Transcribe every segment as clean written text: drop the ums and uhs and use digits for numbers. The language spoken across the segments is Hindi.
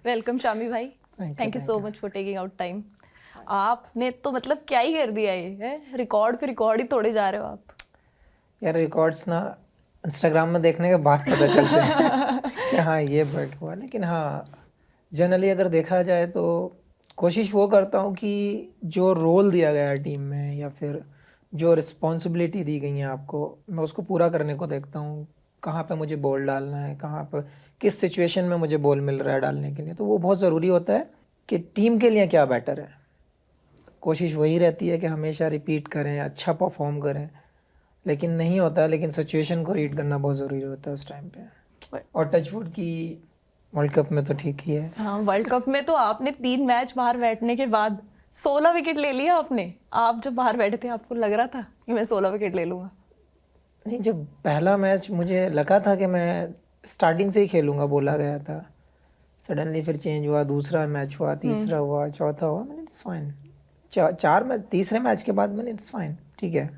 वेलकम शामी भाई, thank you so much for taking out time. आपने तो मतलब क्या ही कर दिया, ये है रिकॉर्ड पे रिकॉर्ड ही तोड़े जा रहे हो आप। यार रिकॉर्ड्स ना इंस्टाग्राम में देखने के बाद पता चलते हैं कि हाँ ये बैठ हुआ, लेकिन हाँ जनरली अगर देखा जाए तो कोशिश वो करता हूँ कि जो रोल दिया गया है टीम में या फिर जो रिस्पॉन्सिबिलिटी दी गई है आपको, मैं उसको पूरा करने को देखता हूँ। कहाँ पे मुझे बॉल डालना है, कहाँ पर किस सिचुएशन में मुझे बॉल मिल रहा है डालने के लिए, तो वो बहुत ज़रूरी होता है कि टीम के लिए क्या बेटर है। कोशिश वही रहती है कि हमेशा रिपीट करें, अच्छा परफॉर्म करें, लेकिन नहीं होता है। लेकिन सिचुएशन को रीड करना बहुत ज़रूरी होता है उस टाइम पे। और टचवुड की वर्ल्ड कप में तो ठीक ही है। हाँ, वर्ल्ड कप में तो आपने 3 मैच बाहर बैठने के बाद 16 विकेट ले लिया आपने। आप जब बाहर बैठे थे आपको लग रहा था कि मैं 16 विकेट ले लूंगा? नहीं, जब पहला मैच मुझे लगा था कि मैं स्टार्टिंग से ही खेलूंगा, बोला गया था। सडनली फिर चेंज हुआ, दूसरा मैच हुआ, तीसरा हुआ, चौथा हुआ, मैंने इट्स फाइन। चार मैच, तीसरे मैच के बाद मैंने इट्स फाइन, ठीक है,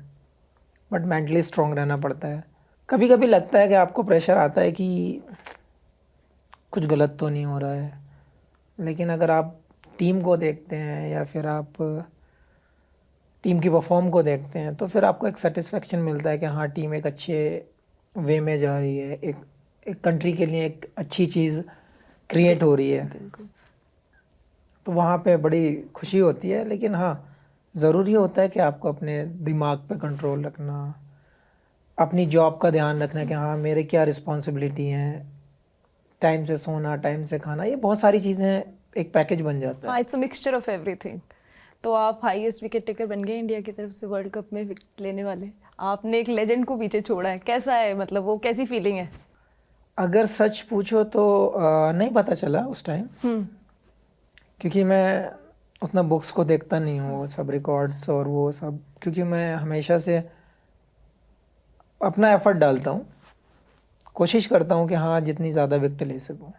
बट मेंटली स्ट्रांग रहना पड़ता है। कभी कभी लगता है कि आपको प्रेशर आता है कि कुछ गलत तो नहीं हो रहा है, लेकिन अगर आप टीम को देखते हैं या फिर आप टीम की परफॉर्म को देखते हैं तो फिर आपको एक सेटिस्फेक्शन मिलता है कि हाँ टीम एक अच्छे वे में जा रही है, एक कंट्री के लिए एक अच्छी चीज़ क्रिएट हो रही है। बिल्कुल। तो वहाँ पे बड़ी खुशी होती है। लेकिन हाँ ज़रूरी होता है कि आपको अपने दिमाग पे कंट्रोल रखना, अपनी जॉब का ध्यान रखना कि हाँ मेरे क्या रिस्पॉन्सिबिलिटी हैं, टाइम से सोना, टाइम से खाना, ये बहुत सारी चीज़ें एक पैकेज बन जाता हाँ, है। It's a mixture of everything. तो आप हाईएस्ट विकेट टेकर बन गए इंडिया की तरफ से वर्ल्ड कप में विकेट लेने वाले। आपने एक लेजेंड को पीछे छोड़ा है, कैसा है, मतलब वो कैसी फीलिंग है? अगर सच पूछो तो नहीं पता चला उस टाइम, क्योंकि मैं उतना बुक्स को देखता नहीं हूँ, वो सब रिकॉर्ड्स और वो सब, क्योंकि मैं हमेशा से अपना एफर्ट डालता हूँ, कोशिश करता हूँ कि हाँ जितनी ज़्यादा विकेट ले सकूँ।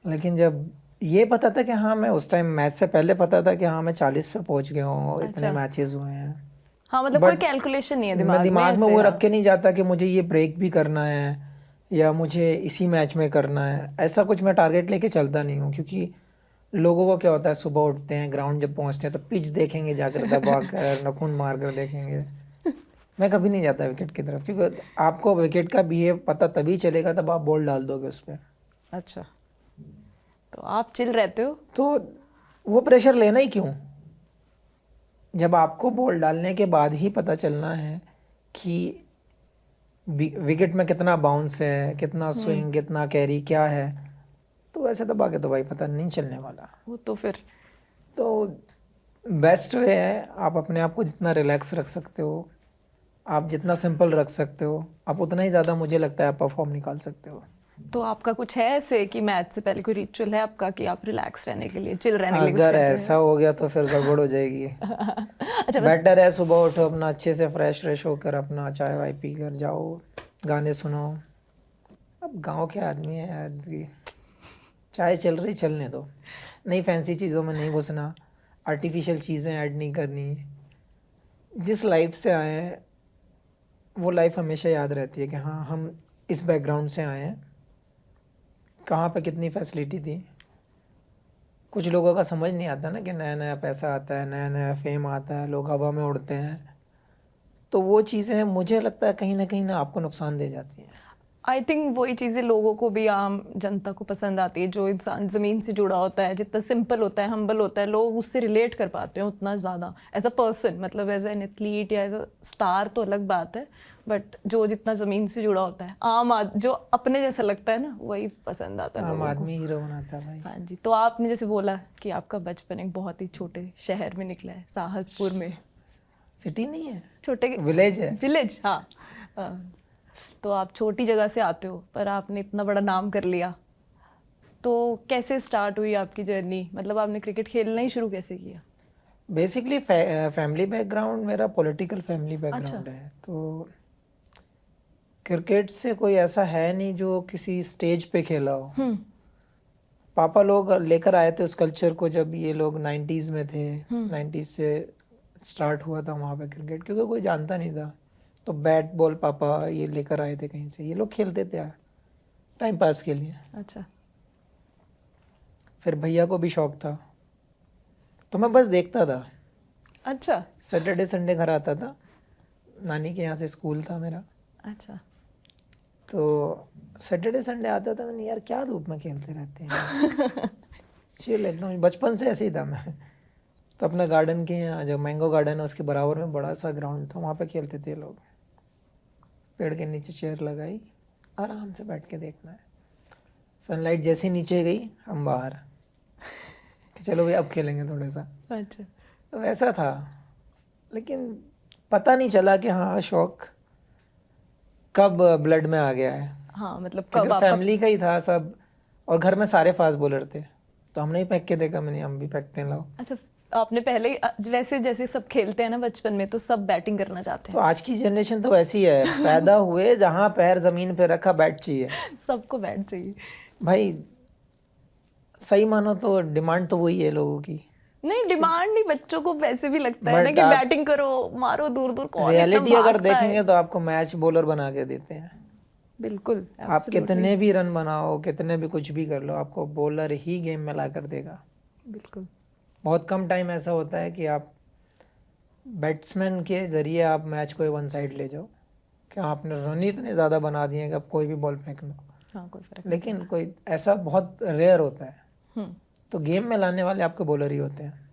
लेकिन जब ये पता था कि हाँ मैं उस टाइम मैच से पहले पता था कि हाँ मैं 40 पे पहुँच गया हूँ, इतने अच्छा। मैचेस हुए हैं, हाँ, मतलब कोई बट कैलकुलेशन नहीं है मैं दिमाग में दिमाग में ऐसे। वो हाँ। रख के नहीं जाता कि मुझे ये ब्रेक भी करना है या मुझे इसी मैच में करना है। ऐसा कुछ मैं टारगेट लेके चलता नहीं हूँ, क्योंकि लोगों को क्या होता है, सुबह उठते हैं, ग्राउंड जब पहुंचते हैं तो पिच देखेंगे, जाकर दबा कर नखून मार कर देखेंगे। मैं कभी नहीं जाता विकेट की तरफ, क्योंकि आपको विकेट का बिहेव पता तभी चलेगा तब आप बॉल डाल दोगे उस पर। अच्छा, तो आप चिल रहते हो? तो वो प्रेशर लेना ही क्यों, जब आपको बॉल डालने के बाद ही पता चलना है कि विकेट में कितना बाउंस है, कितना स्विंग, कितना कैरी, क्या है, तो वैसे दबा के तो भाई पता नहीं चलने वाला। वो तो फिर तो बेस्ट वे है, आप अपने आप को जितना रिलैक्स रख सकते हो, आप जितना सिंपल रख सकते हो, आप उतना ही ज़्यादा मुझे लगता है आप परफॉर्म निकाल सकते हो। तो आपका कुछ है ऐसे कि मैच से पहले कोई रिचुअल है आपका कि आप रिलैक्स रहने के लिए, चिल रहने के लिए कुछ अगर करते ऐसा हैं? हो गया तो फिर गड़बड़ हो जाएगी। अच्छा, बेटर है सुबह उठो, अपना अच्छे से फ्रेश फ्रेश होकर अपना चाय वाय पी कर जाओ, गाने सुनो। अब गांव के आदमी है यार, चाय चल रही चलने दो, नई फैंसी चीज़ों में नहीं घुसना, आर्टिफिशियल चीज़ें ऐड नहीं करनी। जिस लाइफ से आए हैं वो लाइफ हमेशा याद रहती है कि हाँ हम इस बैकग्राउंड से आए हैं, कहाँ पे कितनी फैसिलिटी थी। कुछ लोगों का समझ नहीं आता ना कि नया नया पैसा आता है, नया नया फेम आता है, लोग हवा में उड़ते हैं, तो वो चीज़ें मुझे लगता है कहीं ना आपको नुकसान दे जाती हैं। आई थिंक वही चीज़ें लोगों को भी, आम जनता को पसंद आती है। जो इंसान ज़मीन से जुड़ा होता है, जितना सिंपल होता है, हम्बल होता है, लोग उससे रिलेट कर पाते हैं उतना ज़्यादा। एज अ पर्सन, मतलब एज एन एथलीट या एज अ स्टार तो अलग बात है, बट जो जितना ज़मीन से जुड़ा होता है, जो अपने जैसा लगता है ना, वही पसंद आता है आम लोगों को। आदमी हीरो बनाता है भाई। हाँ जी। तो आपने जैसे बोला कि आपका बचपन एक बहुत ही छोटे शहर में निकला है, साहसपुर में। सिटी नहीं है, छोटे विलेज है। विलेज, हाँ। हाँ। तो आप छोटी जगह से आते हो पर आपने इतना बड़ा नाम कर लिया। तो कैसे स्टार्ट हुई आपकी जर्नी, मतलब आपने क्रिकेट खेलना ही शुरू कैसे किया? बेसिकली फैमिली बैकग्राउंड मेरा पॉलिटिकल फैमिली अच्छा। बैकग्राउंड है, तो क्रिकेट से कोई ऐसा है नहीं जो किसी स्टेज पे खेला हो। पापा लोग लेकर आए थे उस कल्चर को जब ये लोग 90s में थे, 90s से स्टार्ट हुआ था वहाँ पे क्रिकेट, क्योंकि कोई जानता नहीं था। तो बैट बॉल पापा ये लेकर आए थे कहीं से, ये लोग खेलते थे टाइम पास के लिए। अच्छा। फिर भैया को भी शौक था, तो मैं बस देखता था। अच्छा सैटरडे संडे घर आता था, नानी के यहाँ से स्कूल था मेरा, अच्छा। तो सैटरडे संडे आता था, मैंने यार क्या धूप में खेलते रहते हैं, चिल एकदम, बचपन से ऐसे ही था मैं। तो अपना गार्डन के यहाँ जो मैंगो गार्डन है उसके बराबर में बड़ा सा ग्राउंड था, वहाँ पे खेलते थे लोग। पेड़ के नीचे चेयर लगाई, आराम से बैठ के देखना है। सनलाइट जैसे ही नीचे गई हम बाहर कि चलो भाई अब खेलेंगे थोड़ा सा। अच्छा तो वैसा था, लेकिन पता नहीं चला कि हाँ शौक कब ब्लड में आ गया है। हाँ, मतलब कब अगर आपका। फैमिली का ही था सब, और घर में सारे फास्ट बॉलर थे, तो हमने ही फेंक के देखा, मैंने हम भी फेंकते हैं लाओ। अच्छा, आपने पहले ही वैसे जैसे सब खेलते हैं ना बचपन में, तो सब बैटिंग करना चाहते तो आज की जनरेशन तो ऐसी है, पैदा हुए जहाँ पैर जमीन पे रखा बैट चाहिए हैं। सबको बैट चाहिए। भाई। सही मानो तो डिमांड तो वही है लोगों की। नहीं, डिमांड नहीं, बच्चों को वैसे भी लगता है ना बट कि आप बैटिंग करो, मारो दूर दूर, कौन इतना रियलिटी अगर भागता है। देखेंगे तो आपको मैच बॉलर बना के देते हैं। बिल्कुल, आप एब्सोल्युटली। कितने भी रन बनाओ, कितने भी कुछ भी कर लो, आपको बॉलर ही गेम में ला कर देगा। बिल्कुल। बहुत कम टाइम ऐसा होता है कि आप बैट्समैन के जरिए आप मैच को वन साइड ले जाओ, कि आपने रन ही इतने ज़्यादा बना दिए हैं कि अब कोई भी बॉल फेंक लो। हाँ, कोई फर्क नहीं लेकिन कोई ऐसा बहुत रेयर होता है, हम्म। तो गेम में लाने वाले आपके बॉलर ही होते हैं।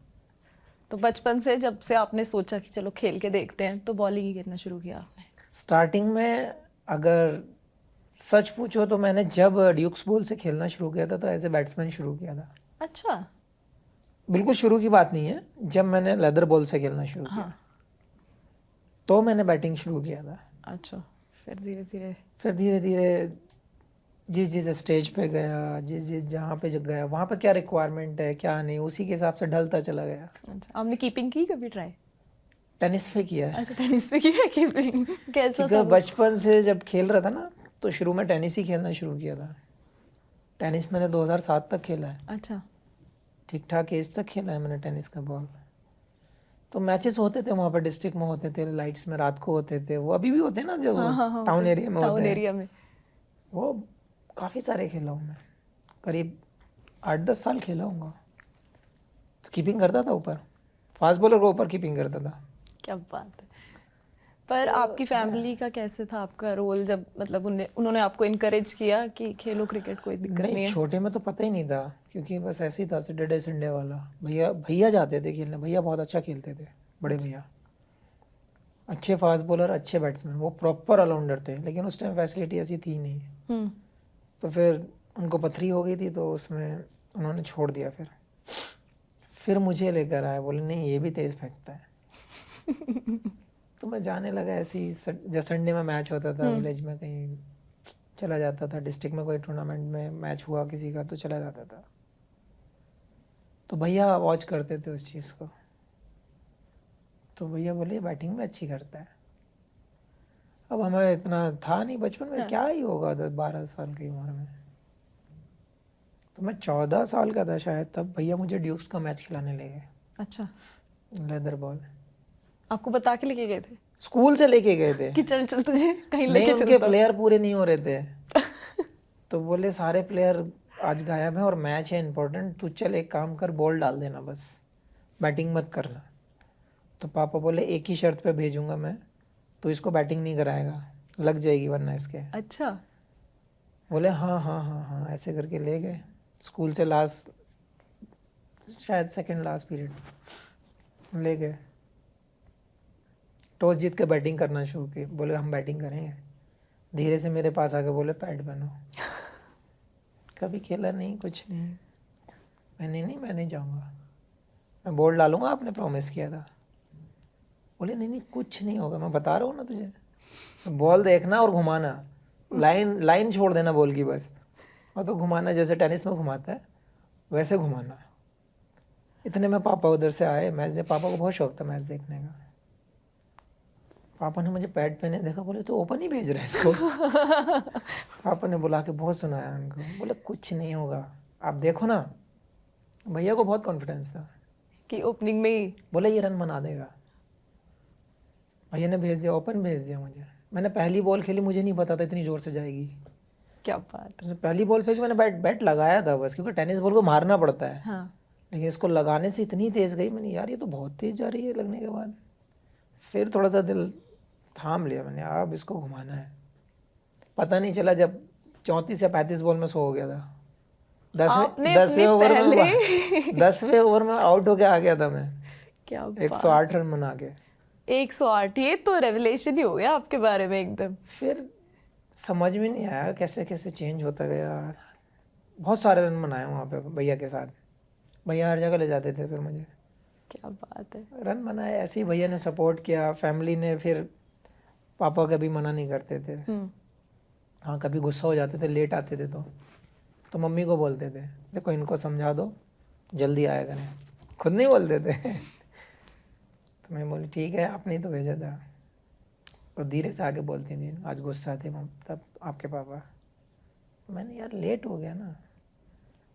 तो बचपन से जब से आपने सोचा कि चलो खेल के देखते हैं, तो बॉलिंग ही करना शुरू किया आपने? स्टार्टिंग में अगर सच पूछो तो मैंने जब ड्यूक्स बॉल से खेलना शुरू किया था तो एज ए बैट्समैन शुरू किया था। अच्छा। बिल्कुल शुरू की बात नहीं है, जब मैंने लेदर बॉल से खेलना शुरू किया हाँ। तो मैंने बैटिंग शुरू किया था। अच्छा, फिर धीरे धीरे। फिर धीरे धीरे जिस जिस स्टेज पे गया, जिस जिस जहाँ पे गया, वहाँ पे क्या रिक्वायरमेंट है क्या नहीं, उसी के हिसाब से ढलता चला गया। अच्छा, आपने कीपिंग की कभी ट्राई? टेनिस पे किया है, अच्छा, टेनिस पे की है कीपिंग? कैसा था क्योंकि वो? बचपन से जब खेल रहा था ना, तो शुरू में टेनिस ही खेलना शुरू किया था। टेनिस मैंने 2007 तक खेला है, अच्छा। ठीक ठाक एज तक खेला है मैंने टेनिस का बॉल। तो मैचेस होते थे वहाँ पर, डिस्ट्रिक्ट में होते थे, लाइट्स में रात को होते थे, वो अभी भी होते हैं ना जो हाँ हाँ हाँ, टाउन एरिया में होते टाउन हैं, एरिया में। वो काफ़ी सारे खेला हूँ मैं, करीब 8-10 साल खेला हूँगा। तो कीपिंग करता था ऊपर, फास्ट बॉलर को ऊपर कीपिंग करता था। क्या बात है। पर आपकी फैमिली का कैसे था आपका रोल, जब मतलब उन्होंने आपको इनकरेज किया कि खेलो क्रिकेट, कोई दिक्कत नहीं नहीं, है? छोटे में तो पता ही नहीं था, क्योंकि बस ऐसे ही था सैटरडे संडे वाला। भैया भैया जाते थे खेलने, भैया बहुत अच्छा खेलते थे, बड़े भैया अच्छे फास्ट बॉलर, अच्छे बैट्समैन, वो प्रॉपर ऑलराउंडर थे। लेकिन उस टाइम फैसिलिटी ऐसी थी नहीं, हम्म। तो फिर उनको पथरी हो गई थी, तो उसमें उन्होंने छोड़ दिया। फिर मुझे लेकर आए, बोले नहीं ये भी तेज़ फेंकता है। तो मैं जाने लगा ऐसे ही, जब संडे में मैच होता था विलेज में, कहीं चला जाता था, डिस्ट्रिक्ट में कोई टूर्नामेंट में मैच हुआ किसी का तो चला जाता था। तो भैया वॉच करते थे उस चीज़ को, तो भैया बोले बैटिंग में अच्छी करता है। अब हमें इतना था नहीं बचपन में, क्या ही होगा 10-12 साल की उम्र में। तो मैं 14 साल का था शायद, तब भैया मुझे ड्यूक्स का मैच खिलाने ले गए, अच्छा, लेदर बॉल। आपको बता के लेके गए थे स्कूल से लेके गए थे, कि चल चल तुझे कहीं नहीं लेके उनके चलता हूँ? प्लेयर पूरे नहीं हो रहे थे, तो बोले सारे प्लेयर आज गायब हैं और मैच है इंपॉर्टेंट, तू चल एक काम कर, बॉल डाल देना बस, बैटिंग मत करना। तो पापा बोले एक ही शर्त पे भेजूंगा मैं, तो इसको बैटिंग नहीं कराएगा, लग जाएगी वरना इसके। अच्छा। बोले हाँ हाँ हाँ हाँ, ऐसे करके ले गए। स्कूल से लास्ट, शायद सेकंड लास्ट पीरियड ले गए, टॉस जीत के बैटिंग करना शुरू की। बोले हम बैटिंग करेंगे, धीरे से मेरे पास आके बोले पैड बनो। कभी खेला नहीं, कुछ नहीं, मैं नहीं जाऊँगा, मैं बॉल डालूंगा, आपने प्रॉमिस किया था। बोले नहीं नहीं कुछ नहीं होगा, मैं बता रहा हूँ ना तुझे, बॉल देखना और घुमाना, लाइन लाइन छोड़ देना बॉल की बस, और तो घुमाना जैसे टेनिस में घुमाता है वैसे घुमाना। इतने में पापा उधर से आए, पापा को बहुत शौक था मैच देखने का। पापा ने मुझे पैड पहने देखा, बोले तो ओपन ही भेज रहा है इसको। पापा ने बुला के बहुत सुनाया उनको, बोले कुछ नहीं होगा, आप देखो ना। भैया को बहुत कॉन्फिडेंस था कि ओपनिंग में ही। बोले ये रन बना देगा। भैया ने भेज दिया, ओपन भेज दिया मुझे। मैंने पहली बॉल खेली, मुझे नहीं पता था इतनी ज़ोर से जाएगी। क्या बात है। तो पहली बॉल पे मैंने बैट लगाया था बस, क्योंकि टेनिस बॉल को मारना पड़ता है, हाँ लेकिन इसको लगाने से इतनी तेज़ गई, मैंने यार ये तो बहुत तेज़ जा रही है। लगने के बाद फिर थोड़ा सा दिल थाम लिया मैंने, अब इसको घुमाना है। पता नहीं चला जब 34 या 35 बॉल में 100 हो गया था। आपने दसवें अपने ओवर में पहले 10वें ओवर में आउट होके आ गया था मैं, क्या 108 रन बना के। 108, ये तो रेवलेशन ही हो गया आपके बारे में एकदम। फिर समझ में नहीं आया कैसे कैसे चेंज होता गया। बहुत सारे रन बनाए वहाँ पे भैया के साथ, भैया हर जगह ले जाते थे फिर मुझे। क्या बात है। रन बनाए ऐसे ही, भैया ने सपोर्ट किया, फैमिली ने। फिर पापा कभी मना नहीं करते थे। हाँ कभी गुस्सा हो जाते थे, लेट आते थे तो मम्मी को बोलते थे देखो इनको समझा दो जल्दी आया करें, खुद नहीं बोलते थे। तो मैं बोली ठीक है, आपने ही तो भेजा था। और धीरे से आके बोलती थी, आज गुस्सा थे तब आपके पापा। मैंने यार लेट हो गया ना,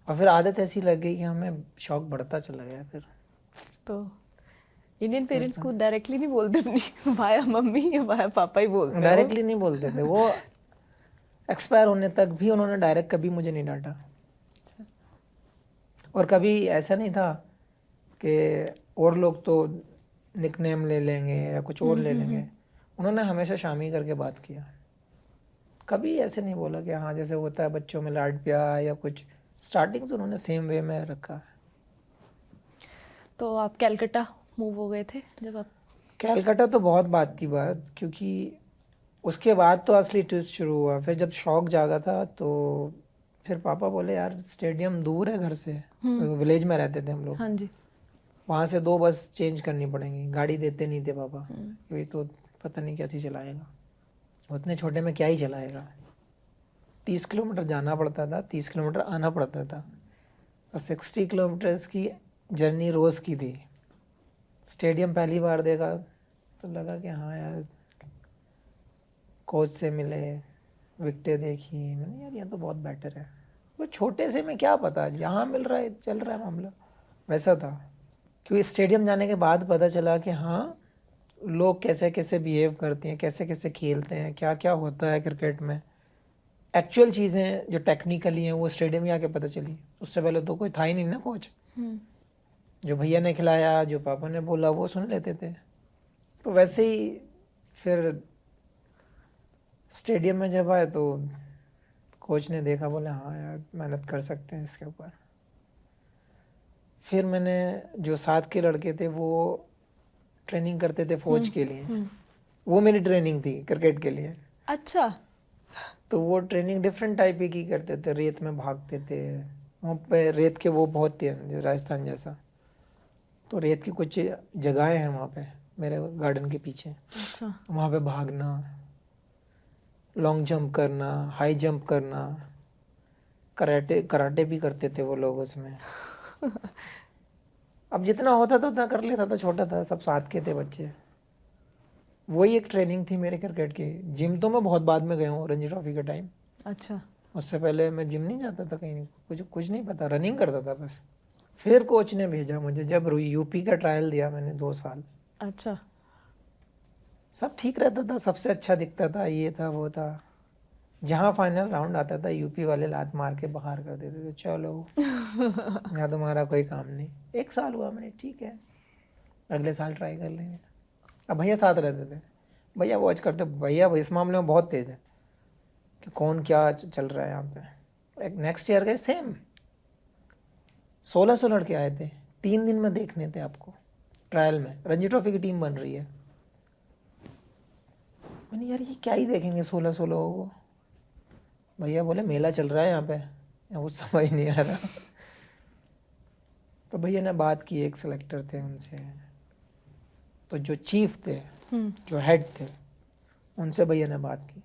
और फिर आदत ऐसी लग गई कि हमें शौक बढ़ता चला गया। फिर तो इंडियन पेरेंट्स को डायरेक्टली नहीं बोलते अपनी भाया मम्मी या भाया पापा ही बोलते हैं। डायरेक्टली नहीं बोलते थे वो, एक्सपायर होने तक भी उन्होंने डायरेक्ट कभी मुझे नहीं डांटा। और कभी ऐसा नहीं था कि और लोग तो निकनेम ले लेंगे या कुछ और ले लेंगे, उन्होंने हमेशा शामी करके बात किया। कभी ऐसे नहीं बोला कि हाँ जैसे होता है बच्चों में लाड प्यार या कुछ, स्टार्टिंग से उन्होंने सेम वे में रखा है। तो आप कलकत्ता मूव हो गए थे जब आप? कलकत्ता तो बहुत बात की बात, क्योंकि उसके बाद तो असली ट्विस्ट शुरू हुआ। फिर जब शौक जागा था तो फिर पापा बोले यार स्टेडियम दूर है घर से, विलेज में रहते थे हम लोग। हाँ जी। वहाँ से 2 बस चेंज करनी पड़ेंगी, गाड़ी देते नहीं थे पापा, क्योंकि तो पता नहीं क्या चीज़ चलाएगा, उतने छोटे में क्या ही चलाएगा। 30 किलोमीटर जाना पड़ता था, 30 किलोमीटर आना पड़ता था, और 60 किलोमीटर्स की जर्नी रोज़ की थी। स्टेडियम पहली बार देखा तो लगा कि हाँ यार, कोच से मिले, विकेटें देखी, मैंने यार ये तो बहुत बेटर है। वो छोटे से में क्या पता, यहाँ मिल रहा है चल रहा है मामला, वैसा था। क्योंकि स्टेडियम जाने के बाद पता चला कि हाँ लोग कैसे कैसे बिहेव करते हैं, कैसे कैसे खेलते हैं, क्या क्या होता है क्रिकेट में। एक्चुअल चीज़ें जो टेक्निकली हैं वो स्टेडियम में आके पता चली। उससे पहले तो कोई था ही नहीं ना कोच। जो भैया ने खिलाया, जो पापा ने बोला वो सुन लेते थे। तो वैसे ही फिर स्टेडियम में जब आए तो कोच ने देखा, बोले हाँ यार मेहनत कर सकते हैं इसके ऊपर। फिर मैंने, जो साथ के लड़के थे वो ट्रेनिंग करते थे फौज के लिए, वो मेरी ट्रेनिंग थी क्रिकेट के लिए। अच्छा। तो वो ट्रेनिंग डिफरेंट टाइप की करते थे, रेत में भागते थे। वहाँ पे रेत के वो बहुत थे, जो राजस्थान जैसा। तो रेत की कुछ जगहें हैं वहाँ पे मेरे गार्डन के पीछे। अच्छा। वहाँ पे भागना, लॉन्ग जंप करना, हाई जंप करना, कराटे कराटे भी करते थे वो लोग उसमें। अब जितना होता था उतना कर लेता था, छोटा था, सब साथ के थे बच्चे। वही एक ट्रेनिंग थी मेरे क्रिकेट की। जिम तो मैं बहुत बाद में गया हूँ, रणजी ट्रॉफी के टाइम। अच्छा। उससे पहले मैं जिम नहीं जाता था कहीं, कुछ नहीं पता, रनिंग करता था बस। फिर कोच ने भेजा मुझे, जब यूपी का ट्रायल दिया मैंने 2 साल। अच्छा। सब ठीक रहता था, सबसे अच्छा दिखता था, ये था वो था। जहाँ फाइनल राउंड आता था यूपी वाले लात मार के बाहर कर देते थे, चलो यहाँ तुम्हारा कोई काम नहीं। 1 साल हुआ, मैंने ठीक है अगले साल ट्राई कर लेंगे। अब भैया साथ रहते थे, भैया वॉच करते, भैया इस मामले में बहुत तेज़ है कि कौन क्या चल रहा है यहाँ पे। एक नेक्स्ट ईयर गए, सेम 1600 लड़के आए थे, 3 दिन में देखने थे आपको ट्रायल में। रणजी ट्रॉफी की टीम बन रही है। मैंने यार ये क्या ही देखेंगे 1600 लोगों को। भैया बोले मेला चल रहा है यहाँ पे, वो समझ नहीं आ रहा। तो भैया ने बात की, एक सेलेक्टर थे उनसे, तो जो चीफ थे, जो हेड थे, उनसे भैया ने बात की।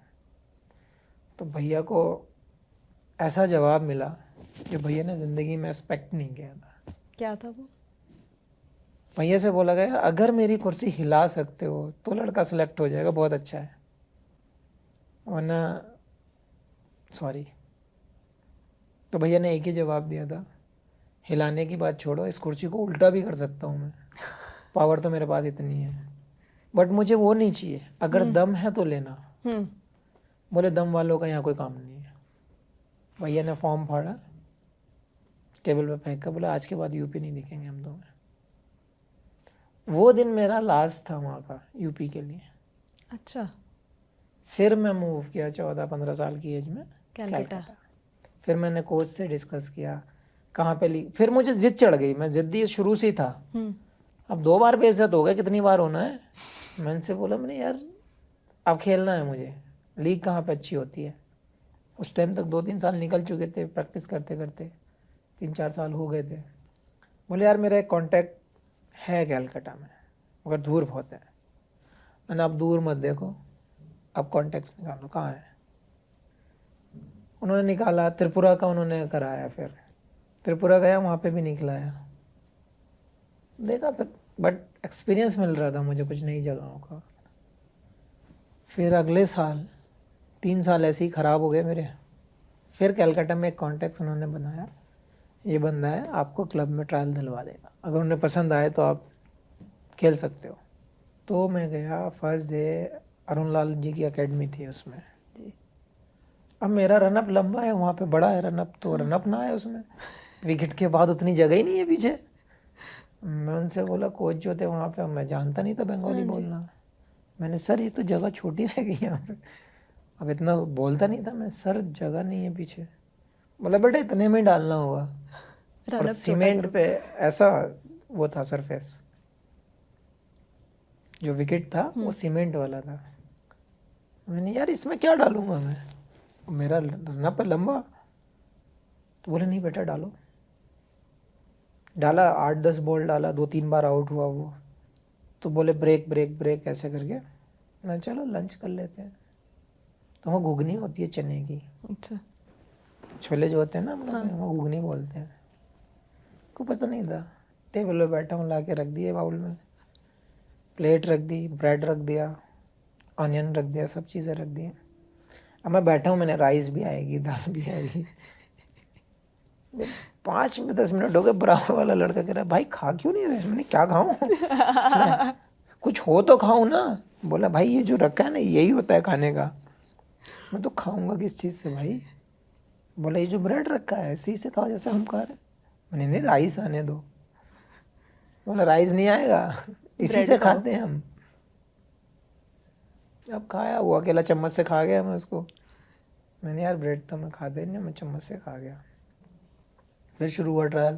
तो भैया को ऐसा जवाब मिला जो भैया ने ज़िंदगी में एक्सपेक्ट नहीं किया था। क्या था वो? भैया से बोला गया अगर मेरी कुर्सी हिला सकते हो तो लड़का सेलेक्ट हो जाएगा, बहुत अच्छा है, वरना सॉरी। तो भैया ने एक ही जवाब दिया था, हिलाने की बात छोड़ो, इस कुर्सी को उल्टा भी कर सकता हूँ मैं, पावर तो मेरे पास इतनी है, बट मुझे वो नहीं चाहिए, अगर दम है तो लेना। बोले दम वालों का यहाँ कोई काम नहीं है। भैया ने फॉर्म फाड़ा, टेबल पे फेंक कर बोला आज के बाद यूपी नहीं दिखेंगे हम दोनों। वो दिन मेरा लास्ट था वहाँ का यूपी के लिए। अच्छा, फिर मैं मूव किया 14-15 साल की एज में कलकत्ता। फिर मैंने कोच से डिस्कस किया कहाँ पे फिर मुझे जिद चढ़ गई, मैं जिद्दी शुरू से ही था। अब 2 बार बेइज्जत हो गया, कितनी बार होना है। मैंने से बोला मैंने यार अब खेलना है मुझे, लीग कहाँ पे अच्छी होती है। उस टाइम तक 2-3 साल निकल चुके थे प्रैक्टिस करते करते, 3-4 साल हो गए थे। बोले यार मेरा एक कॉन्टैक्ट है कलकत्ता में, मगर दूर बहुत है। मैंने अब दूर मत देखो, अब कॉन्टैक्ट्स निकालो कहाँ है। उन्होंने निकाला, त्रिपुरा का उन्होंने कराया, फिर त्रिपुरा गया, वहाँ पे भी निकलाया, देखा फिर, बट एक्सपीरियंस मिल रहा था मुझे कुछ नई जगहों का। फिर अगले साल 3 साल ऐसे ही ख़राब हो गए मेरे। फिर कलकत्ता में एक कॉन्टैक्ट उन्होंने बनाया, ये बंदा है आपको क्लब में ट्रायल दिलवा देगा, अगर उन्हें पसंद आए तो आप खेल सकते हो। तो मैं गया, फर्स्ट डे अरुण लाल जी की एकेडमी थी उसमें। अब मेरा रनअप लंबा है, वहाँ पे बड़ा है रनअप, तो रनअप ना है उसमें, विकेट के बाद उतनी जगह ही नहीं है पीछे। मैं उनसे बोला, कोच जो थे वहाँ पे, मैं जानता नहीं था बंगाली बोलना। मैंने सर ये तो जगह छोटी रह गई यहाँ पे, अब इतना बोलता नहीं था मैं, सर जगह नहीं है पीछे। बोला बेटा इतने में डालना होगा, और सीमेंट पे ऐसा वो था सरफेस, जो विकेट था वो सीमेंट वाला था। मैंने यार इसमें क्या डालूंगा मैं, मेरा रनअप है लंबा। तो बोले नहीं बेटा डालो। डाला, 8-10 बॉल डाला, 2-3 बार आउट हुआ वो। तो बोले ब्रेक ब्रेक ब्रेक ऐसे करके। मैं चलो लंच कर लेते हैं। तो वहाँ घुगनी होती है चने की, अच्छा, छोले जो होते हैं ना हम लोग वहाँ घुगनी बोलते हैं। को पता नहीं था, टेबल पे बैठा हूँ, ला के रख दिए बाउल में, प्लेट रख दी, ब्रेड रख दिया, ऑनियन रख दिया, सब चीज़ें रख दी। अब मैं बैठा हूँ, मैंने राइस भी आएगी, दाल भी आएगी। 5 में 10 मिनट हो गए, बराबर वाला लड़का कह रहा है भाई खा क्यों नहीं रहे। मैंने क्या खाऊं इसमें, कुछ हो तो खाऊं ना। बोला भाई ये जो रखा है ना यही होता है खाने का। मैं तो खाऊंगा किस चीज़ से भाई। बोला ये जो ब्रेड रखा है इसी से खाओ जैसे हम खा रहे। मैंने नहीं राइस आने दो। बोला राइस नहीं आएगा, इसी से खाते हैं हम। अब खाया, वो अकेला चम्मच से खा गया, मैं उसको, मैंने यार ब्रेड तो मैं खाते नहीं, मैं चम्मच से खा गया। फिर शुरू हुआ ट्रायल,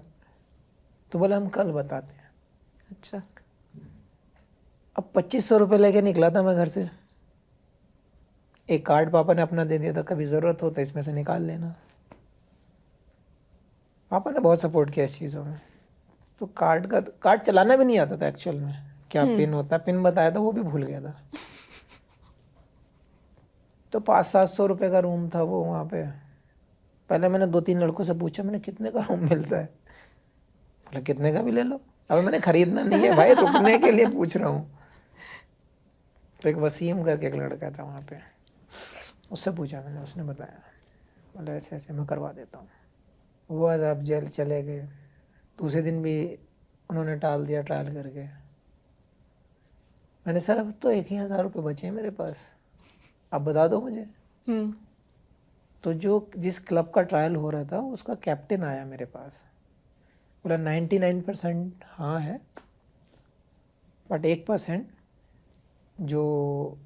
तो बोला हम कल बताते हैं। अच्छा, अब 2500 रुपये लेके निकला था मैं घर से। एक कार्ड पापा ने अपना दे दिया था, कभी ज़रूरत हो तो इसमें से निकाल लेना। पापा ने बहुत सपोर्ट किया इस चीज़ों में। तो कार्ड चलाना भी नहीं आता था एक्चुअल में, क्या पिन होता है, पिन बताया था वो भी भूल गया था। तो 500-700 रुपये का रूम था वो वहाँ पे। पहले मैंने 2-3 लड़कों से पूछा, मैंने कितने का रूम मिलता है। बोला कितने का भी ले लो, अब मैंने खरीदना नहीं है भाई, रुकने के लिए पूछ रहा हूँ। तो एक वसीम करके एक लड़का था वहाँ पे, उससे पूछा मैंने, उसने बताया। बोला ऐसे ऐसे मैं करवा देता हूँ। वो आज आप जेल चले गए। दूसरे दिन भी उन्होंने टाल दिया ट्रायल करके। मैंने सर अब तो 1,000 रुपये बचे हैं मेरे पास, आप बता दो मुझे। तो जो जिस क्लब का ट्रायल हो रहा था उसका कैप्टन आया मेरे पास। बोला 99% हाँ है, बट 1% जो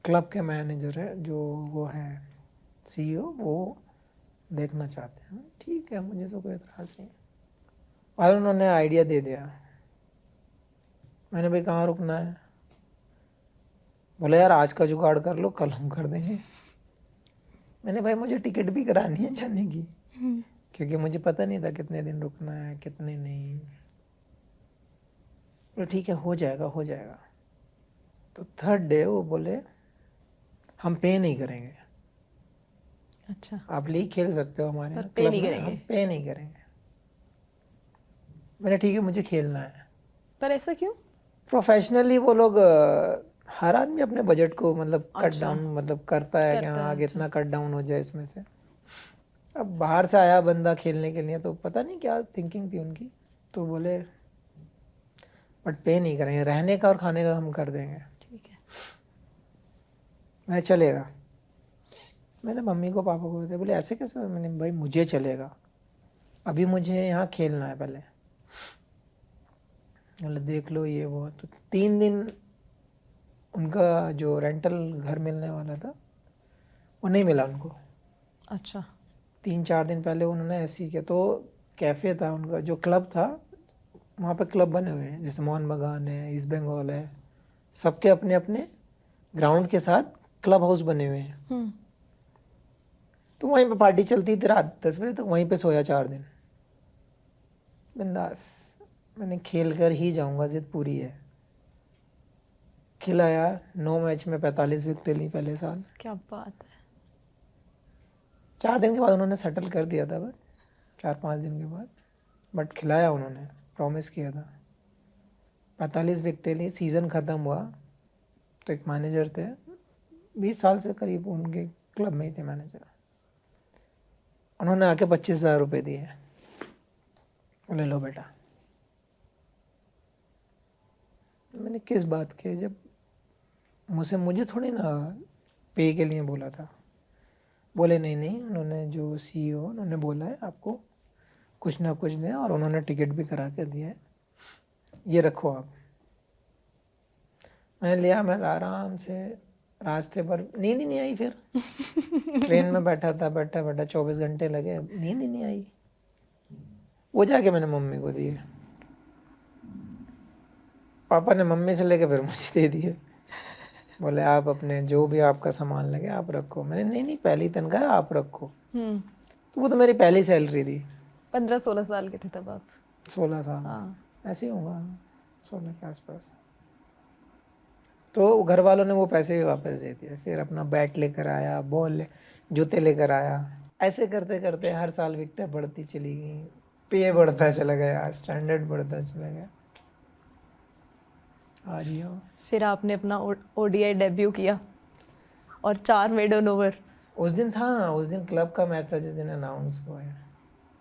क्लब के मैनेजर है, जो वो है CEO, वो देखना चाहते हैं। ठीक है, मुझे तो कोई एतराज़ नहीं। और उन्होंने आइडिया दे दिया। मैंने भाई कहाँ रुकना है। बोला यार आज का जुगाड़ कर लो, कल हम कर देंगे। मैंने भाई मुझे टिकट भी करानी है जाने की, क्योंकि मुझे पता नहीं था कितने दिन रुकना है कितने नहीं। बोले ठीक है हो जाएगा हो जाएगा। तो 3rd डे वो बोले हम पे नहीं करेंगे। अच्छा, आप लीग खेल सकते हो हमारे पर यहाँ पे क्लब नहीं में, करेंगे। हम पे नहीं करेंगे। मैंने ठीक है मुझे खेलना है। पर ऐसा क्यों? प्रोफेशनली वो लोग हर आदमी अपने बजट को मतलब कट डाउन मतलब करता है कि हाँ आगे इतना कट डाउन हो जाए इसमें से। अब बाहर से आया बंदा खेलने के लिए, तो पता नहीं क्या थिंकिंग थी उनकी। तो बोले बट पे नहीं करेंगे, रहने का और खाने का हम कर देंगे। ठीक है। मैं चलेगा। मैंने मम्मी को पापा को बताया, बोले ऐसे कैसे? मैंने भाई मुझे चलेगा, अभी मुझे यहाँ खेलना है पहले। बोले देख लो ये वो। तो 3 दिन उनका जो रेंटल घर मिलने वाला था वो नहीं मिला उनको। अच्छा 3-4 दिन पहले उन्होंने ऐसे ही किया। तो कैफ़े था उनका, जो क्लब था वहाँ पे क्लब बने हुए हैं, जैसे मोहन बागान है, ईस्ट बंगाल है, सबके अपने अपने ग्राउंड के साथ क्लब हाउस बने हुए हैं। तो वहीं पे पार्टी चलती थी रात 10 बजे तक, वहीं पे सोया 4 दिन बिंदास। मैंने खेल कर ही जाऊंगा, जिद पूरी है। खिलाया, 9 मैच में 45 विकेटें ली पहले साल। क्या बात है। 4 दिन के बाद उन्होंने सेटल कर दिया था, बट 4-5 दिन के बाद, बट खिलाया उन्होंने, प्रॉमिस किया था। 45 विकेटें ली, सीज़न ख़त्म हुआ तो एक मैनेजर थे, 20 साल से करीब उनके क्लब में ही थे मैनेजर, उन्होंने आके 25,000 रुपये दिए, बोले लो बेटा। मैंने किस बात के, जब मुझे थोड़ी ना पे के लिए बोला था। बोले नहीं नहीं, उन्होंने जो CEO उन्होंने बोला है आपको कुछ ना कुछ दें, और उन्होंने टिकट भी करा के दिया है, ये रखो आप। मैंने लिया, मैं आराम से रास्ते पर, नींद ही नहीं आई। फिर ट्रेन में बैठा था, बैठा 24 घंटे लगे, नींद ही नहीं आई। वो जाके मैंने मम्मी को दिए, पापा ने मम्मी से लेके फिर मुझे दे दिए। बोले आप अपने जो भी आपका सामान लगे आप रखो। मैंने नहीं पहली तनख्वाह आप रखो। तो वो तो मेरी पहली सैलरी थी। 15-16 साल के थे तब आप? 16 साल, हाँ। ऐसे ही होगा, 16 के आसपास। तो घर वालों ने वो पैसे भी वापस दे दिए। फिर अपना बैट लेकर आया, बॉल जूते लेकर आया। ऐसे करते करते हर साल विकेटें बढ़ती चली गई, पे बढ़ता चला गया, स्टैंडर्ड बढ़ता चला गया। आ रही हो। फिर आपने अपना ODI डेब्यू किया और 4 मेडन ओवर। उस दिन क्लब का मैच था, जिस दिन अनाउंस हुआ है।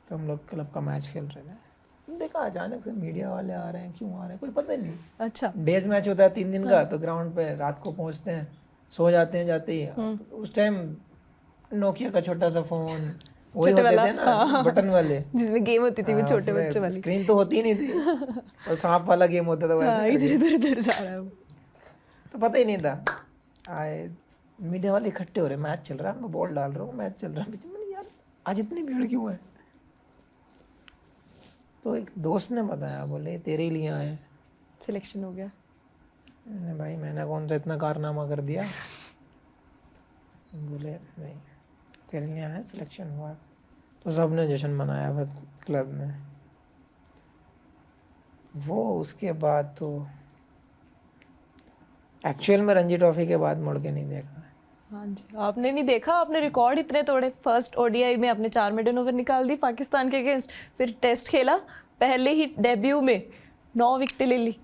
तो हम लोग क्लब का मैच खेल रहे थे, देखा अचानक से मीडिया वाले आ रहे हैं, क्यों आ रहे हैं कोई पता ही नहीं। अच्छा। डेज मैच होता है 3 दिन का, तो ग्राउंड पे रात को पहुंचते हैं, सो जाते हैं जाते ही। उस टाइम नोकिया का छोटा सा फोन, वही होते थे ना बटन वाले, जिसमें गेम होती थी वो छोटे बच्चे वाली। स्क्रीन तो होती नहीं थी, और सांप वाला गेम होता था वैसे। इधर जा रहा है वो। तो पता ही नहीं था। आए मीडिया वाले इकट्ठे हो रहे, मैच चल रहा है, मैं बॉल डाल रहा हूँ, मैच चल रहा है। पीछे मैंने यार आज इतनी भीड़ क्यों है? तो एक दोस्त ने बताया, बोले तेरे लिए आए, सिलेक्शन हो गया। मैंने भाई मैंने कौन सा इतना कारनामा कर दिया? बोले नहीं, तेरे लिए आए, सिलेक्शन हुआ। तो सबने जश्न मनाया फिर क्लब में। वो उसके बाद तो एक्चुअल में रणजी ट्रॉफी के बाद मुड़ के नहीं देखा। हाँ जी, आपने नहीं देखा? आपने रिकॉर्ड इतने तोड़े। फर्स्ट ODI में आपने 4 मेडन ओवर निकाल दी पाकिस्तान के अगेंस्ट, फिर टेस्ट खेला, पहले ही डेब्यू में 9 विकेटें ले ली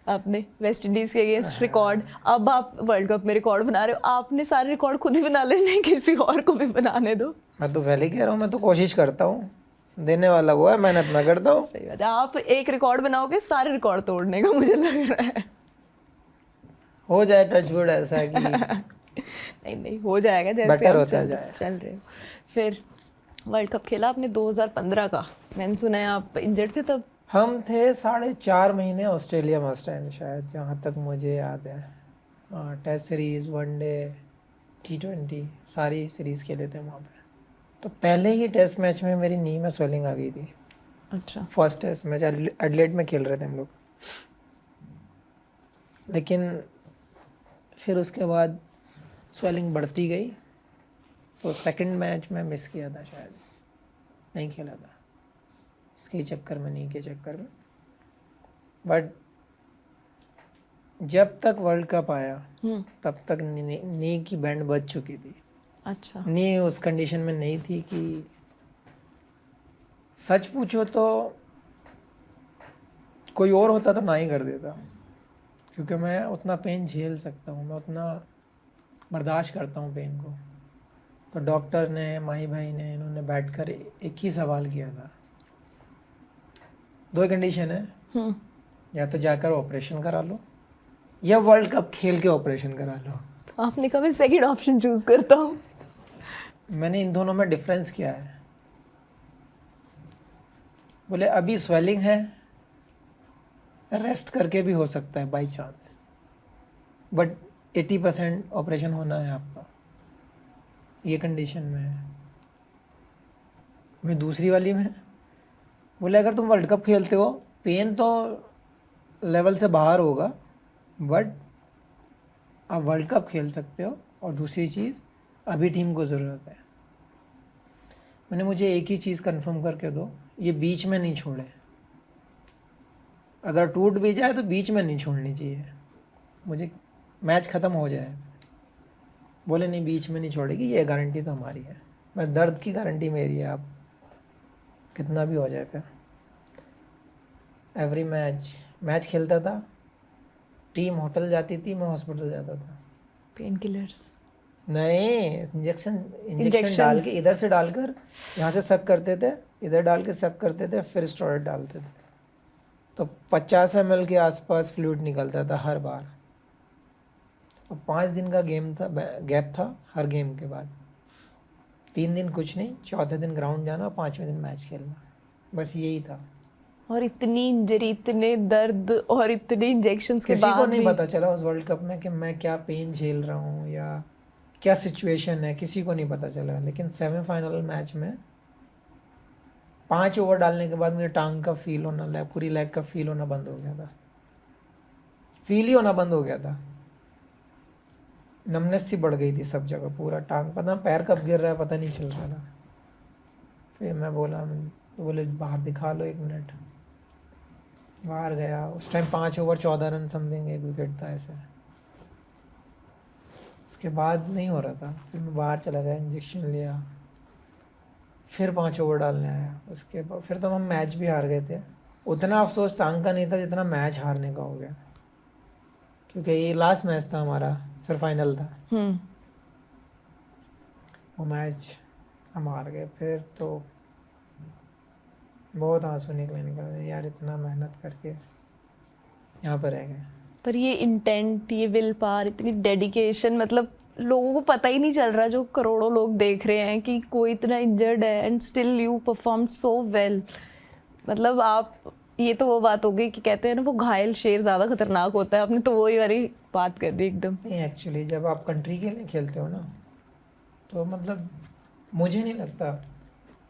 आपने वेस्ट इंडीज के अगेंस्ट, रिकॉर्ड। अब आप वर्ल्ड कप में रिकॉर्ड बना रहे हो। आपने सारे रिकॉर्ड खुद ही बना लेने, किसी और को भी बनाने दो। मैं तो पहले कह रहा हूँ, मैं तो कोशिश करता हूँ, देने वाला वो है, मेहनत मैं करता हूँ। सही बात है। आप एक रिकॉर्ड बनाओगे सारे रिकॉर्ड तोड़ने का, मुझे लग रहा है। हो जाए टचवुड ऐसा कि नहीं हो जाएगा, जैसे बेटर आप होता जाए। चल रहे हो। फिर वर्ल्ड कप खेला आपने 2015 का। मैंने सुना है आप इंजर्ड थे तब। हम थे 4.5 महीने ऑस्ट्रेलिया में उस टाइम, शायद जहाँ तक मुझे याद है। टेस्ट सीरीज़, वनडे, T20 सारी सीरीज़ खेले थे वहाँ पे। तो पहले ही टेस्ट मैच में मेरी नी में स्वेलिंग आ गई थी। अच्छा। फर्स्ट टेस्ट मैच एडिलेड में खेल रहे थे हम लोग, लेकिन फिर उसके बाद स्वेलिंग बढ़ती गई। तो सेकंड मैच में मिस किया था, शायद नहीं खेला था इसके चक्कर में, नी के चक्कर में। बट जब तक वर्ल्ड कप आया तब तक नी की बैंड बज चुकी थी। अच्छा। नी उस कंडीशन में नहीं थी कि, सच पूछो तो कोई और होता तो ना ही कर देता, क्योंकि मैं उतना पेन झेल सकता हूँ, मैं उतना बर्दाश्त करता हूँ पेन को। तो डॉक्टर ने, माही भाई ने, इन्होंने बैठकर एक ही सवाल किया था, 2 कंडीशन है, या तो जाकर ऑपरेशन करा लो या वर्ल्ड कप खेल के ऑपरेशन करा लो। आपने कहा मैं सेकंड ऑप्शन चूज करता हूँ। मैंने इन दोनों में डिफरेंस किया है। बोले अभी स्वेलिंग है, रेस्ट करके भी हो सकता है बाय चांस, बट 80% ऑपरेशन होना है आपका, ये कंडीशन में है। मैं दूसरी वाली में बोले अगर तुम वर्ल्ड कप खेलते हो, पेन तो लेवल से बाहर होगा, बट आप वर्ल्ड कप खेल सकते हो। और दूसरी चीज़, अभी टीम को ज़रूरत है। मैंने मुझे एक ही चीज़ कंफर्म करके दो, ये बीच में नहीं छोड़े। अगर टूट भी जाए तो बीच में नहीं छोड़नी चाहिए, मुझे मैच ख़त्म हो जाए। बोले नहीं, बीच में नहीं छोड़ेगी, ये गारंटी तो हमारी है। मैं दर्द की गारंटी मेरी है, आप कितना भी हो जाए। फिर एवरी मैच खेलता था, टीम होटल जाती थी, मैं हॉस्पिटल जाता था। पेन किलर्स, नहीं, इंजेक्शन डाल इंजेक्शंस। के, इधर से डालकर यहाँ से सक करते थे, इधर डाल के सक करते थे, फिर स्टेरॉइड डालते थे। तो 50 ml के आसपास फ्लूइड निकलता था हर बार। और 5 दिन का गेम था, गैप था हर गेम के बाद। 3 दिन कुछ नहीं, चौथे दिन ग्राउंड जाना, 5वें दिन मैच खेलना, बस यही था। और इतनी इंजरी, इतने दर्द और इतने इंजेक्शंस के किसी को बाद नहीं भी। पता चला उस वर्ल्ड कप में कि मैं क्या पेन झेल रहा हूँ या क्या सिचुएशन है, किसी को नहीं पता चला। लेकिन सेमीफाइनल मैच में 5 ओवर डालने के बाद मुझे टांग का फील होना, पूरी लेग का फील होना बंद हो गया था। फील ही होना बंद हो गया था, नमनेस सी बढ़ गई थी सब जगह, पूरा टांग, पता पैर कब गिर रहा है पता नहीं चल रहा था। फिर मैं बोला, बोले बाहर दिखा लो 1 मिनट। बाहर गया, उस time 5 over 14 run something 1 wicket था ऐसे। उसके बाद नहीं हो रहा था, फिर मैं बाहर चला गया, इंजेक्शन लिया, फिर 5 ओवर डालने आया। उसके बाद फिर तो हम मैच भी हार गए थे। उतना अफसोस टांग का नहीं था जितना मैच हारने का हो गया, क्योंकि ये लास्ट मैच था हमारा, फिर फाइनल था। वो मैच हम हार गए। फिर तो बहुत आंसू निकले यार, इतना मेहनत करके यहाँ पर रह गए। पर ये इंटेंट, ये विल पावर, इतनी डेडिकेशन, मतलब लोगों को पता ही नहीं चल रहा, जो करोड़ों लोग देख रहे हैं, कि कोई इतना इंजर्ड है and still you perform so well. मतलब आप, ये तो वो बात हो गई कि कहते हैं ना, वो घायल शेर ज़्यादा खतरनाक होता है। आपने तो वही वाली बात कर दी एकदम। नहीं, एक्चुअली जब आप कंट्री के लिए खेलते हो ना, तो मतलब मुझे नहीं लगता,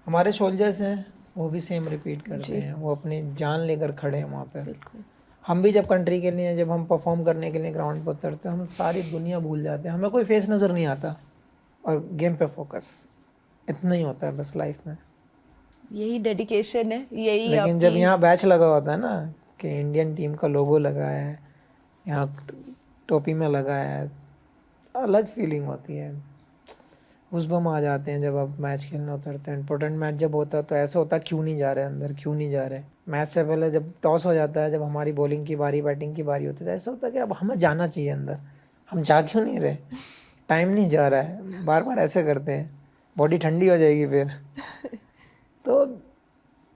हमारे सोल्जर्स हैं वो भी सेम रिपीट करते जी। हैं, वो अपनी जान लेकर खड़े हैं वहाँ पे। बिल्कुल। हम भी जब कंट्री के लिए, जब हम परफॉर्म करने के लिए ग्राउंड पर उतरते हैं, हम सारी दुनिया भूल जाते हैं, हमें कोई फेस नज़र नहीं आता, और गेम पे फोकस, इतना ही होता है बस लाइफ में। यही डेडिकेशन है, यही लेकिन जब आपकी। यहाँ बैच लगा होता है ना, कि इंडियन टीम का लोगो लगा है, यहाँ टोपी में लगा है, अलग फीलिंग होती है, गूज़बम्स आ जाते हैं जब आप मैच खेलने उतरते हैं। इंपॉर्टेंट मैच जब होता है तो ऐसा होता है, क्यों नहीं जा रहे अंदर, क्यों नहीं जा रहे। मैच से पहले जब टॉस हो जाता है, जब हमारी बॉलिंग की बारी, बैटिंग की बारी होती है, तो ऐसा होता है कि अब हमें जाना चाहिए अंदर, हम जा क्यों नहीं रहे, टाइम नहीं जा रहा है, बार बार ऐसे करते हैं, बॉडी ठंडी हो जाएगी फिर। तो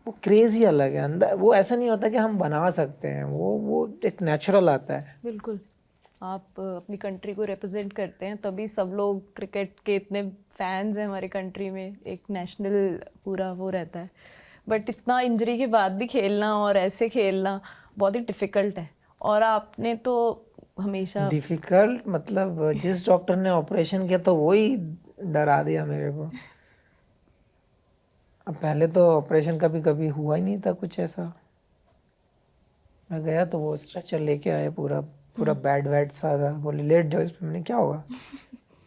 वो क्रेज़ ही अलग है अंदर, वो ऐसा नहीं होता कि हम बना सकते हैं, वो एक नेचुरल आता है। बिल्कुल। आप अपनी कंट्री को रिप्रेजेंट करते हैं, तभी सब लोग, क्रिकेट के इतने फैंस हैं हमारी कंट्री में, एक नेशनल पूरा वो रहता है। बट इतना इंजरी के बाद भी खेलना और ऐसे खेलना बहुत ही डिफ़िकल्ट है। और आपने तो हमेशा। डिफ़िकल्ट मतलब, जिस डॉक्टर ने ऑपरेशन किया तो वही डरा दिया मेरे को। अब पहले तो ऑपरेशन कभी कभी हुआ ही नहीं था कुछ ऐसा। मैं गया तो वो स्ट्रेचर लेके आए, पूरा पूरा बेड वेड सा था, बोले लेट जाओ इस पे। मैंने क्या होगा,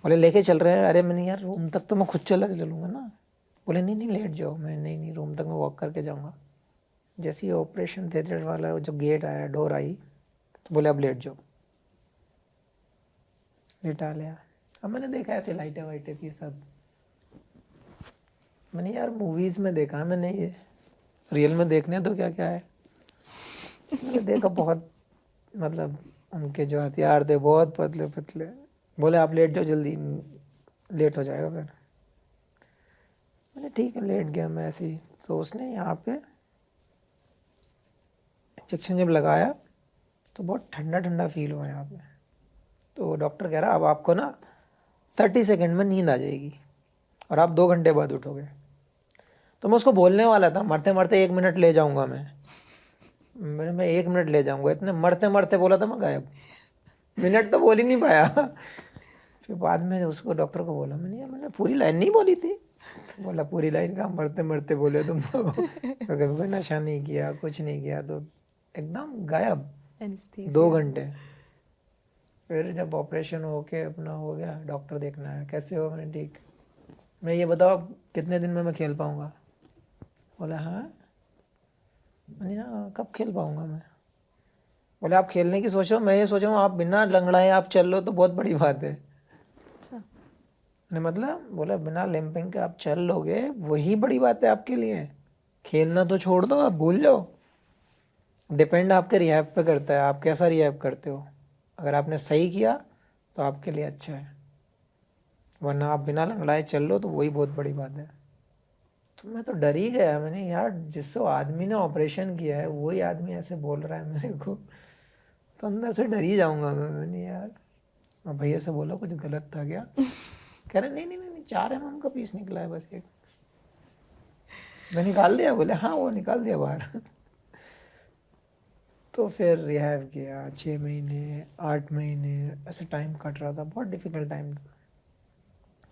बोले लेके चल रहे हैं। अरे मैंने, यार रूम तक तो मैं खुद चला चलूँगा ना। बोले नहीं नहीं लेट जाओ। मैंने नहीं नहीं, रूम तक मैं वॉक करके जाऊँगा। जैसे ही ऑपरेशन थिएटर वाला जो गेट आया, डोर आई, तो बोले अब लेट जाओ। लेटा लिया। अब मैंने देखा ऐसे लाइटें वाइटें थी सब, मैंने यार मूवीज़ में देखा है मैंने, ये रियल में देखने तो क्या क्या है। मैंने देखा बहुत, मतलब उनके जो हथियार थे बहुत पतले पतले। बोले आप लेट जाओ जल्दी, लेट हो जाएगा फिर। मैंने ठीक है, लेट गया मैं ऐसे ही। तो उसने यहाँ पे इंजेक्शन जब लगाया तो बहुत ठंडा ठंडा फील हुआ यहाँ पे। तो डॉक्टर कह रहा अब आपको ना 30 सेकंड में नींद आ जाएगी, और आप 2 घंटे बाद उठोगे। तो मैं उसको बोलने वाला था मरते मरते 1 मिनट ले जाऊंगा मैं 1 मिनट ले जाऊंगा, इतने मरते मरते बोला था मैं गायब, मिनट तो बोल ही नहीं पाया। फिर बाद में उसको डॉक्टर को बोला मैंने, यार मैंने पूरी लाइन नहीं बोली थी। तो बोला पूरी लाइन का मरते मरते बोले तुम तो। कभी कोई नशा नहीं किया, कुछ नहीं किया, तो एकदम गायब 2 घंटे। फिर जब ऑपरेशन होके अपना हो गया, डॉक्टर देखना है कैसे हो, मैंने ठीक, मैं ये बताओ कितने दिन में मैं खेल पाऊँगा। बोला हाँ। मैंने हाँ कब खेल पाऊँगा मैं। बोले आप खेलने की सोचो, मैं ये सोच रहा हूँ आप बिना लंगड़ाए आप चल लो तो बहुत बड़ी बात है। ने मतलब बोला बिना लिम्पिंग के आप चल लोगे वही बड़ी बात है आपके लिए, खेलना तो छोड़ दो, आप भूल जाओ। डिपेंड आपके रिहैब पे करता है, आप कैसा रिहैब करते हो। अगर आपने सही किया तो आपके लिए अच्छा है, वरना आप बिना लंगड़ाए चल लो तो वही बहुत बड़ी बात है। तो मैं तो डर ही गया, मैंने यार जिससे आदमी ने ऑपरेशन किया है वही आदमी ऐसे बोल रहा है मेरे को, तो अंदर से डर ही जाऊंगा मैंने यार। और भैया से बोला कुछ गलत था क्या, कह रहे नहीं नहीं नहीं 4 mm का पीस निकला है बस एक। मैं निकाल दिया, बोले हाँ वो निकाल दिया बाहर। तो फिर रिहैब किया 6 महीने 8 महीने ऐसे टाइम कट रहा था, बहुत डिफिकल्ट टाइम था।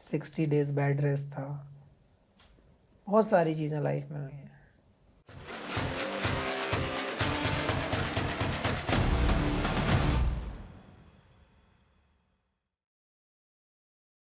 60 days बेड रेस्ट था, बहुत सारी चीज़ें लाइफ में हुई हैं।